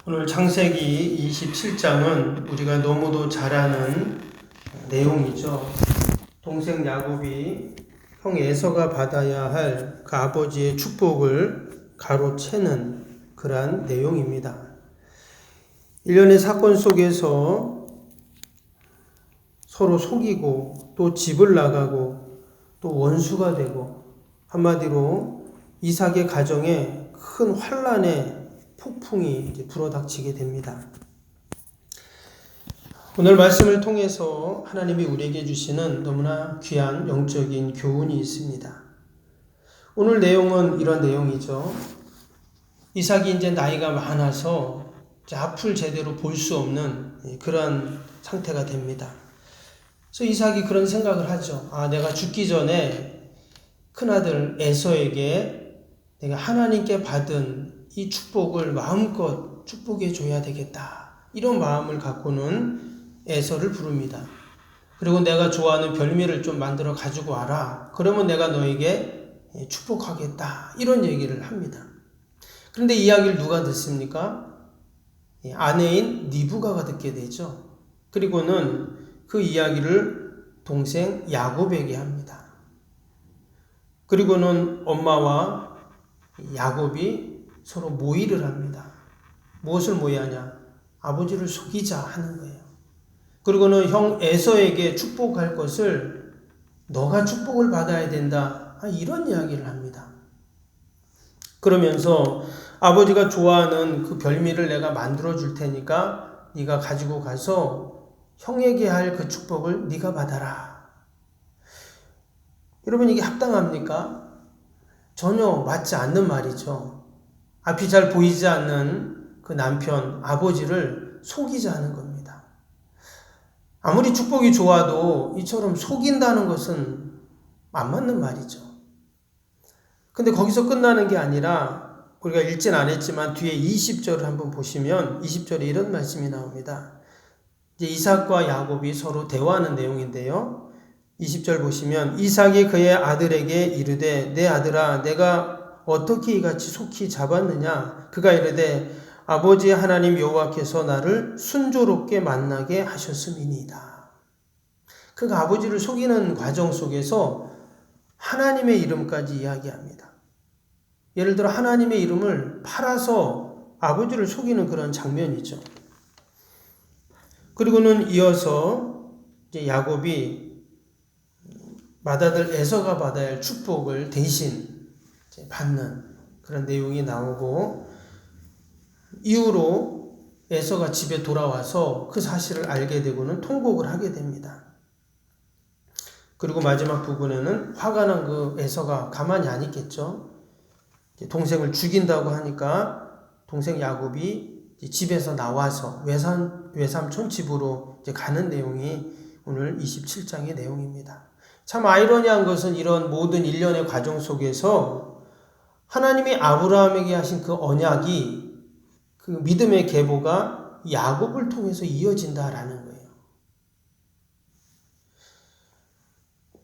오늘 창세기 27장은 우리가 너무도 잘 아는 내용이죠. 동생 야곱이 형 에서가 받아야 할 그 아버지의 축복을 가로채는 그러한 내용입니다. 일련의 사건 속에서 서로 속이고 또 집을 나가고 또 원수가 되고 한마디로 이삭의 가정에 큰 환난의 폭풍이 이제 불어닥치게 됩니다. 오늘 말씀을 통해서 하나님이 우리에게 주시는 너무나 귀한 영적인 교훈이 있습니다. 오늘 내용은 이런 내용이죠. 이삭이 이제 나이가 많아서 앞을 제대로 볼 수 없는 그런 상태가 됩니다. 그래서 이삭이 그런 생각을 하죠. 내가 죽기 전에 큰아들 에서에게 내가 하나님께 받은 이 축복을 마음껏 축복해 줘야 되겠다. 이런 마음을 갖고는 에서를 부릅니다. 그리고 내가 좋아하는 별미를 좀 만들어 가지고 와라. 그러면 내가 너에게 축복하겠다. 이런 얘기를 합니다. 그런데 이야기를 누가 듣습니까? 아내인 리브가가 듣게 되죠. 그리고는 그 이야기를 동생 야곱에게 합니다. 그리고는 엄마와 야곱이 서로 모의를 합니다. 무엇을 모의하냐? 아버지를 속이자 하는 거예요. 그리고는 형 에서에게 축복할 것을 너가 축복을 받아야 된다. 이런 이야기를 합니다. 그러면서 아버지가 좋아하는 그 별미를 내가 만들어 줄 테니까 네가 가지고 가서 형에게 할 그 축복을 네가 받아라. 여러분 이게 합당합니까? 전혀 맞지 않는 말이죠. 앞이 잘 보이지 않는 그 남편, 아버지를 속이자 하는 겁니다. 아무리 축복이 좋아도 이처럼 속인다는 것은 안 맞는 말이죠. 근데 거기서 끝나는 게 아니라 우리가 읽진 않았지만 뒤에 20절을 한번 보시면 20절에 이런 말씀이 나옵니다. 이제 이삭과 야곱이 서로 대화하는 내용인데요. 20절 보시면 이삭이 그의 아들에게 이르되 내 아들아 내가 어떻게 이같이 속히 잡았느냐? 그가 이르되 아버지 하나님 여호와께서 나를 순조롭게 만나게 하셨음이니이다. 그가 아버지를 속이는 과정 속에서 하나님의 이름까지 이야기합니다. 예를 들어 하나님의 이름을 팔아서 아버지를 속이는 그런 장면이죠. 그리고는 이어서 이제 야곱이 맏아들 에서가 받아야 할 축복을 대신 받는 그런 내용이 나오고 이후로 에서가 집에 돌아와서 그 사실을 알게 되고는 통곡을 하게 됩니다. 그리고 마지막 부분에는 화가 난 그 에서가 가만히 안 있겠죠. 동생을 죽인다고 하니까 동생 야곱이 집에서 나와서 외삼촌 집으로 가는 내용이 오늘 27장의 내용입니다. 참 아이러니한 것은 이런 모든 일련의 과정 속에서 하나님이 아브라함에게 하신 그 언약이 그 믿음의 계보가 야곱을 통해서 이어진다라는 거예요.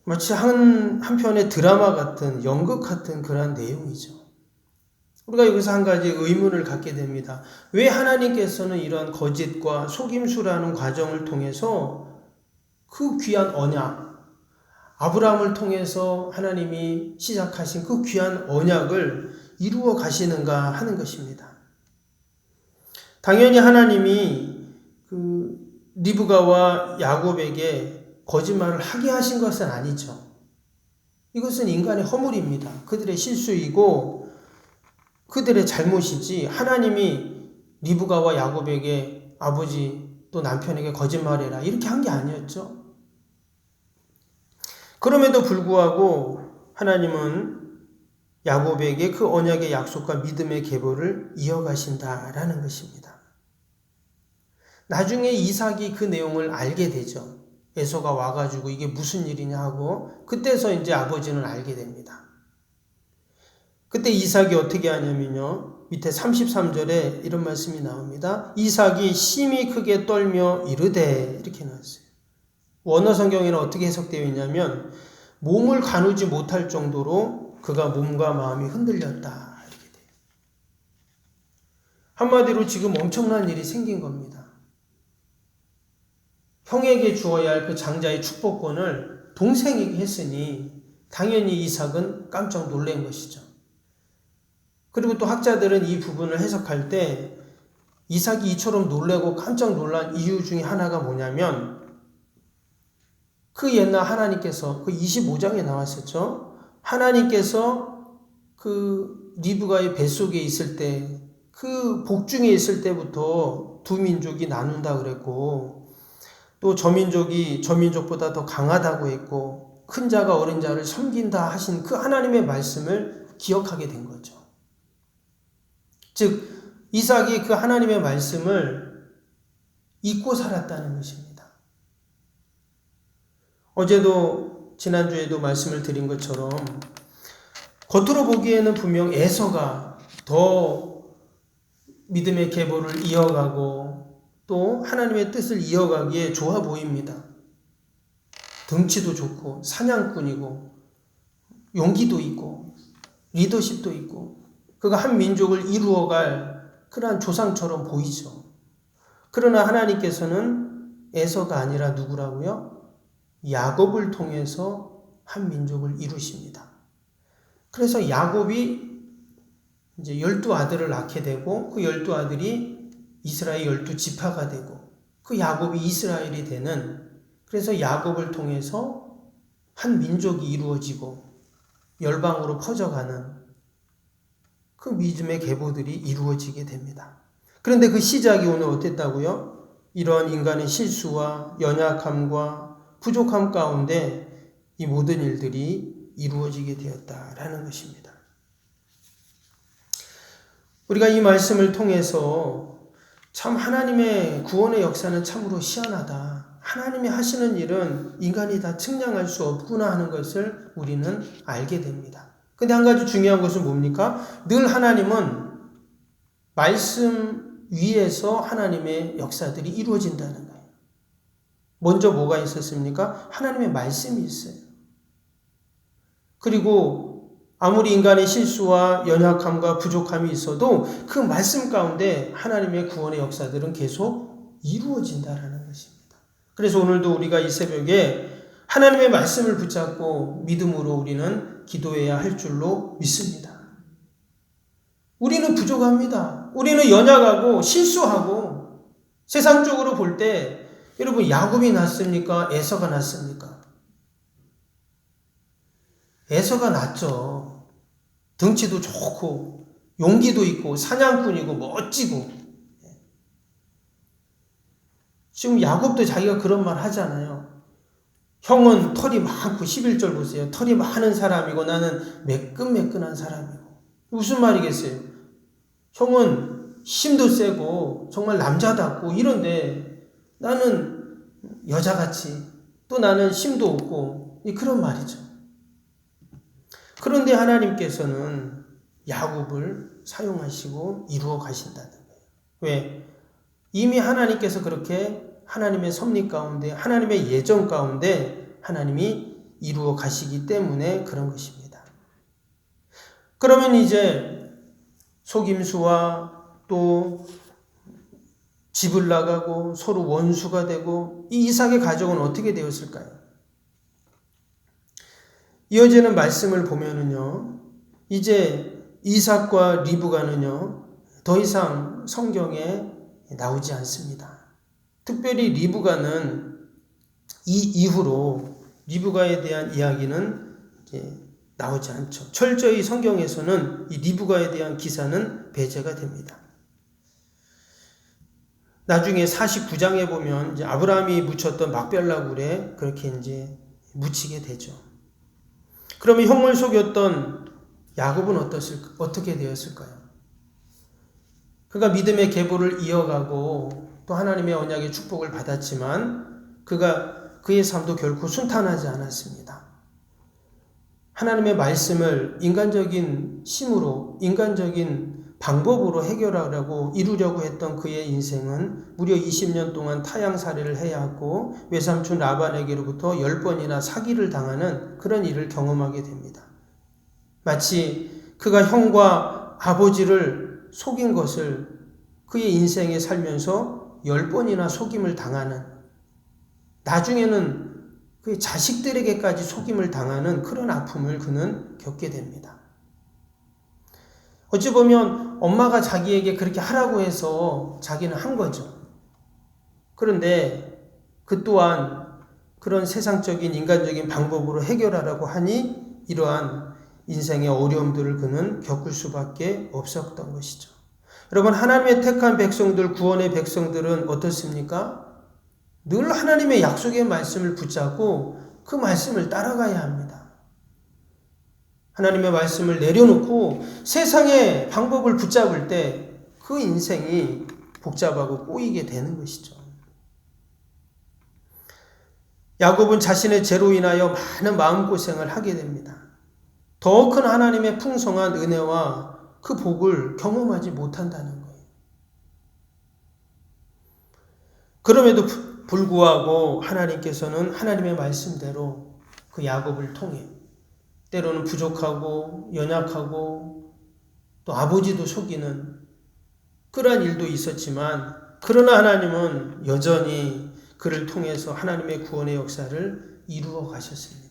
마치 한편의 드라마 같은 연극 같은 그런 내용이죠. 우리가 여기서 한 가지 의문을 갖게 됩니다. 왜 하나님께서는 이런 거짓과 속임수라는 과정을 통해서 그 귀한 언약, 아브라함을 통해서 하나님이 시작하신 그 귀한 언약을 이루어 가시는가 하는 것입니다. 당연히 하나님이 그 리브가와 야곱에게 거짓말을 하게 하신 것은 아니죠. 이것은 인간의 허물입니다. 그들의 실수이고 그들의 잘못이지 하나님이 리브가와 야곱에게 아버지 또 남편에게 거짓말해라 이렇게 한 게 아니었죠. 그럼에도 불구하고 하나님은 야곱에게 그 언약의 약속과 믿음의 계보를 이어가신다라는 것입니다. 나중에 이삭이 그 내용을 알게 되죠. 에서가 와가지고 이게 무슨 일이냐 하고 그때서 이제 아버지는 알게 됩니다. 그때 이삭이 어떻게 하냐면요. 밑에 33절에 이런 말씀이 나옵니다. 이삭이 심히 크게 떨며 이르되 이렇게 나왔어요. 원어 성경에는 어떻게 해석되어 있냐면 몸을 가누지 못할 정도로 그가 몸과 마음이 흔들렸다 이렇게 돼요. 한마디로 지금 엄청난 일이 생긴 겁니다. 형에게 주어야 할 그 장자의 축복권을 동생에게 했으니 당연히 이삭은 깜짝 놀란 것이죠. 그리고 또 학자들은 이 부분을 해석할 때 이삭이 이처럼 놀라고 깜짝 놀란 이유 중에 하나가 뭐냐면 그 옛날 하나님께서 그 25장에 나왔었죠. 하나님께서 그 리브가의 뱃속에 있을 때 그 복중에 있을 때부터 두 민족이 나눈다 그랬고 또 저 민족이 저 민족보다 더 강하다고 했고 큰 자가 어린 자를 섬긴다 하신 그 하나님의 말씀을 기억하게 된 거죠. 즉 이삭이 그 하나님의 말씀을 잊고 살았다는 것입니다. 어제도 지난주에도 말씀을 드린 것처럼 겉으로 보기에는 분명 에서가 더 믿음의 계보를 이어가고 또 하나님의 뜻을 이어가기에 좋아 보입니다. 덩치도 좋고 사냥꾼이고 용기도 있고 리더십도 있고 그가 한 민족을 이루어갈 그러한 조상처럼 보이죠. 그러나 하나님께서는 에서가 아니라 누구라고요? 야곱을 통해서 한 민족을 이루십니다. 그래서 야곱이 이제 12아들을 낳게 되고 그 12아들이 이스라엘 12지파가 되고 그 야곱이 이스라엘이 되는 그래서 야곱을 통해서 한 민족이 이루어지고 열방으로 퍼져가는 그 믿음의 계보들이 이루어지게 됩니다. 그런데 그 시작이 오늘 어땠다고요? 이러한 인간의 실수와 연약함과 부족함 가운데 이 모든 일들이 이루어지게 되었다라는 것입니다. 우리가 이 말씀을 통해서 참 하나님의 구원의 역사는 참으로 희한하다. 하나님이 하시는 일은 인간이 다 측량할 수 없구나 하는 것을 우리는 알게 됩니다. 근데 한 가지 중요한 것은 뭡니까? 늘 하나님은 말씀 위에서 하나님의 역사들이 이루어진다는 거예요. 먼저 뭐가 있었습니까? 하나님의 말씀이 있어요. 그리고 아무리 인간의 실수와 연약함과 부족함이 있어도 그 말씀 가운데 하나님의 구원의 역사들은 계속 이루어진다라는 것입니다. 그래서 오늘도 우리가 이 새벽에 하나님의 말씀을 붙잡고 믿음으로 우리는 기도해야 할 줄로 믿습니다. 우리는 부족합니다. 우리는 연약하고 실수하고 세상적으로 볼 때 여러분 야곱이 낫습니까? 에서가 낫습니까? 에서가 낫죠. 덩치도 좋고 용기도 있고 사냥꾼이고 멋지고 지금 야곱도 자기가 그런 말 하잖아요. 형은 털이 많고 11절 보세요. 털이 많은 사람이고 나는 매끈매끈한 사람이고 무슨 말이겠어요? 형은 힘도 세고 정말 남자답고 이런데 나는 여자같이 또 나는 힘도 없고 그런 말이죠. 그런데 하나님께서는 야곱을 사용하시고 이루어 가신다는 거예요. 왜? 이미 하나님께서 그렇게 하나님의 섭리 가운데 하나님의 예정 가운데 하나님이 이루어 가시기 때문에 그런 것입니다. 그러면 이제 속임수와 또 집을 나가고 서로 원수가 되고 이 이삭의 가족은 어떻게 되었을까요? 이어지는 말씀을 보면은요, 이제 이삭과 리브가는요, 더 이상 성경에 나오지 않습니다. 특별히 리브가는 이 이후로 리브가에 대한 이야기는 이제 나오지 않죠. 철저히 성경에서는 이 리브가에 대한 기사는 배제가 됩니다. 나중에 49장에 보면 이제 아브라함이 묻혔던 막벨라굴에 그렇게 이제 묻히게 되죠. 그러면 형을 속였던 야곱은 어떻게 되었을까요? 그가 믿음의 계보를 이어가고 또 하나님의 언약의 축복을 받았지만 그의 삶도 결코 순탄하지 않았습니다. 하나님의 말씀을 인간적인 힘으로, 인간적인 방법으로 해결하려고 이루려고 했던 그의 인생은 무려 20년 동안 타향살이를 해야 하고 외삼촌 라반에게로부터 10번이나 사기를 당하는 그런 일을 경험하게 됩니다. 마치 그가 형과 아버지를 속인 것을 그의 인생에 살면서 10번이나 속임을 당하는, 나중에는 그의 자식들에게까지 속임을 당하는 그런 아픔을 그는 겪게 됩니다. 어찌 보면 엄마가 자기에게 그렇게 하라고 해서 자기는 한 거죠. 그런데 그 또한 그런 세상적인 인간적인 방법으로 해결하라고 하니 이러한 인생의 어려움들을 그는 겪을 수밖에 없었던 것이죠. 여러분, 하나님의 택한 백성들, 구원의 백성들은 어떻습니까? 늘 하나님의 약속의 말씀을 붙잡고 그 말씀을 따라가야 합니다. 하나님의 말씀을 내려놓고 세상의 방법을 붙잡을 때 그 인생이 복잡하고 꼬이게 되는 것이죠. 야곱은 자신의 죄로 인하여 많은 마음고생을 하게 됩니다. 더 큰 하나님의 풍성한 은혜와 그 복을 경험하지 못한다는 거예요. 그럼에도 불구하고 하나님께서는 하나님의 말씀대로 그 야곱을 통해 때로는 부족하고 연약하고 또 아버지도 속이는 그러한 일도 있었지만, 그러나 하나님은 여전히 그를 통해서 하나님의 구원의 역사를 이루어 가셨습니다.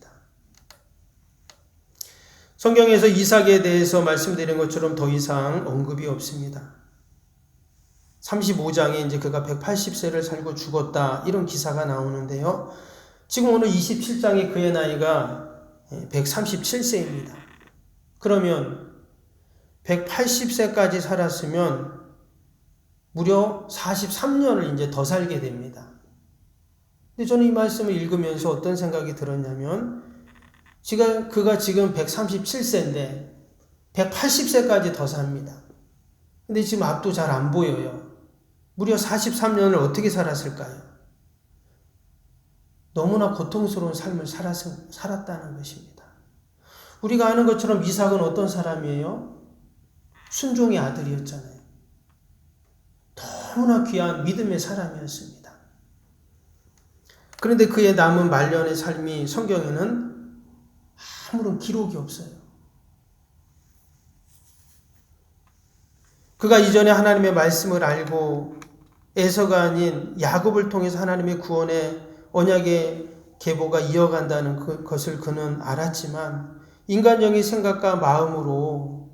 성경에서 이삭에 대해서 말씀드린 것처럼 더 이상 언급이 없습니다. 35장에 이제 그가 180세를 살고 죽었다, 이런 기사가 나오는데요. 지금 오늘 27장에 그의 나이가 137세입니다. 그러면 180세까지 살았으면 무려 43년을 이제 더 살게 됩니다. 근데 저는 이 말씀을 읽으면서 어떤 생각이 들었냐면, 그가 지금 137세인데 180세까지 더 삽니다. 근데 지금 앞도 잘 안 보여요. 무려 43년을 어떻게 살았을까요? 너무나 고통스러운 삶을 살았다는 것입니다. 우리가 아는 것처럼 이삭은 어떤 사람이에요? 순종의 아들이었잖아요. 너무나 귀한 믿음의 사람이었습니다. 그런데 그의 남은 말년의 삶이 성경에는 아무런 기록이 없어요. 그가 이전에 하나님의 말씀을 알고 에서가 아닌 야곱을 통해서 하나님의 구원의 언약의 계보가 이어간다는 것을 그는 알았지만, 인간적인 생각과 마음으로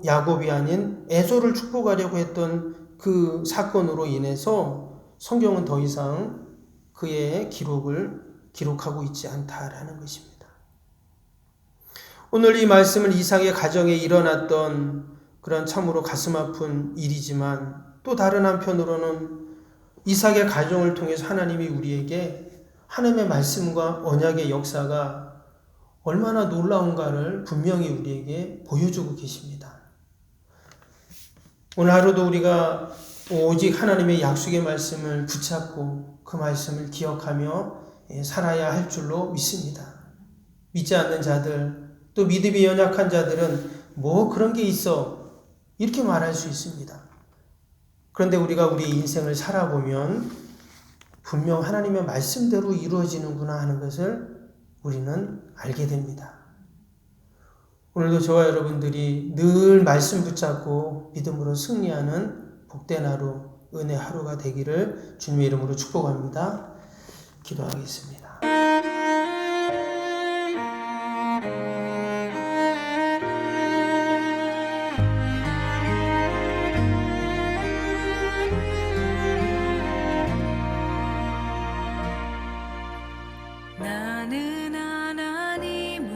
야곱이 아닌 에서를 축복하려고 했던 그 사건으로 인해서 성경은 더 이상 그의 기록을 기록하고 있지 않다라는 것입니다. 오늘 이 말씀은 이삭의 가정에 일어났던 그런 참으로 가슴 아픈 일이지만, 또 다른 한편으로는 이삭의 가정을 통해서 하나님이 우리에게 하나님의 말씀과 언약의 역사가 얼마나 놀라운가를 분명히 우리에게 보여주고 계십니다. 오늘 하루도 우리가 오직 하나님의 약속의 말씀을 붙잡고 그 말씀을 기억하며 살아야 할 줄로 믿습니다. 믿지 않는 자들, 또 믿음이 연약한 자들은 뭐 그런 게 있어 이렇게 말할 수 있습니다. 그런데 우리가 우리 인생을 살아보면 분명 하나님의 말씀대로 이루어지는구나 하는 것을 우리는 알게 됩니다. 오늘도 저와 여러분들이 늘 말씀 붙잡고 믿음으로 승리하는 복된 하루, 은혜 하루가 되기를 주님의 이름으로 축복합니다. 기도하겠습니다. 나는 하나님을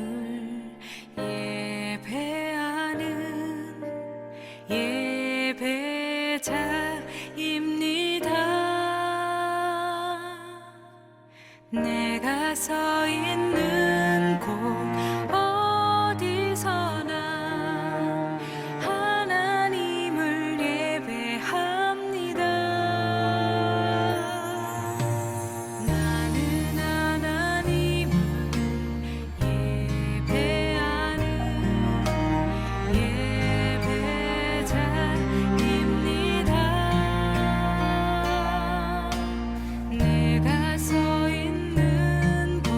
예배하는 예배자입니다. 내가 서 있는 곳 어디서나 하나님을 예배합니다. 나는 하나님을 예배하는 예배자입니다. 내가 서 있는 곳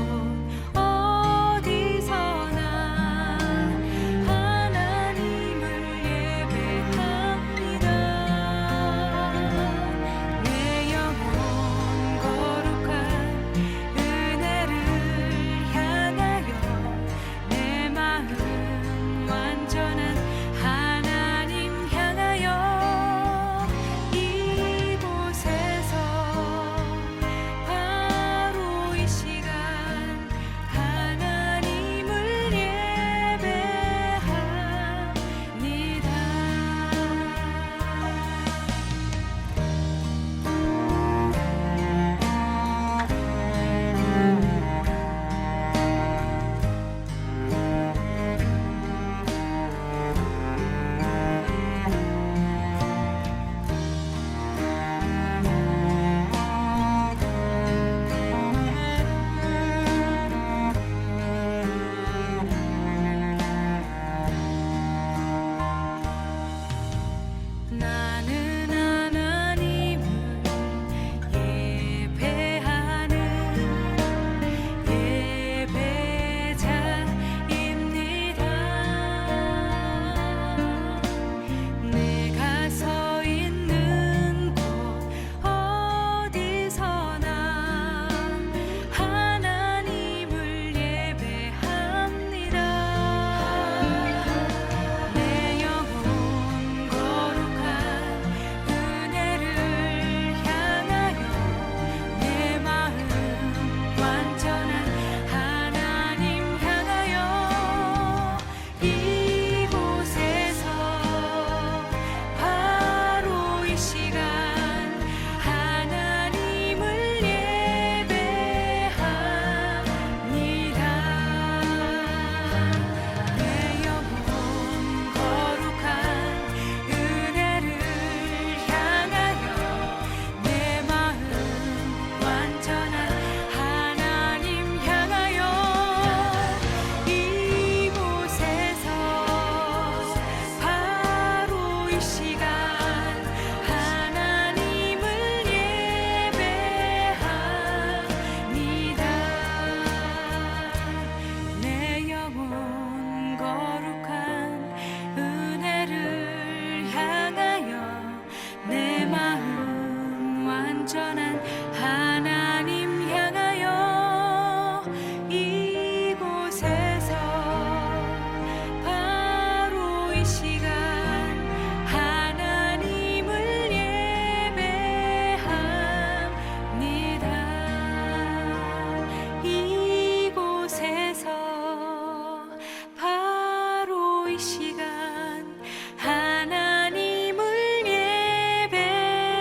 이 시간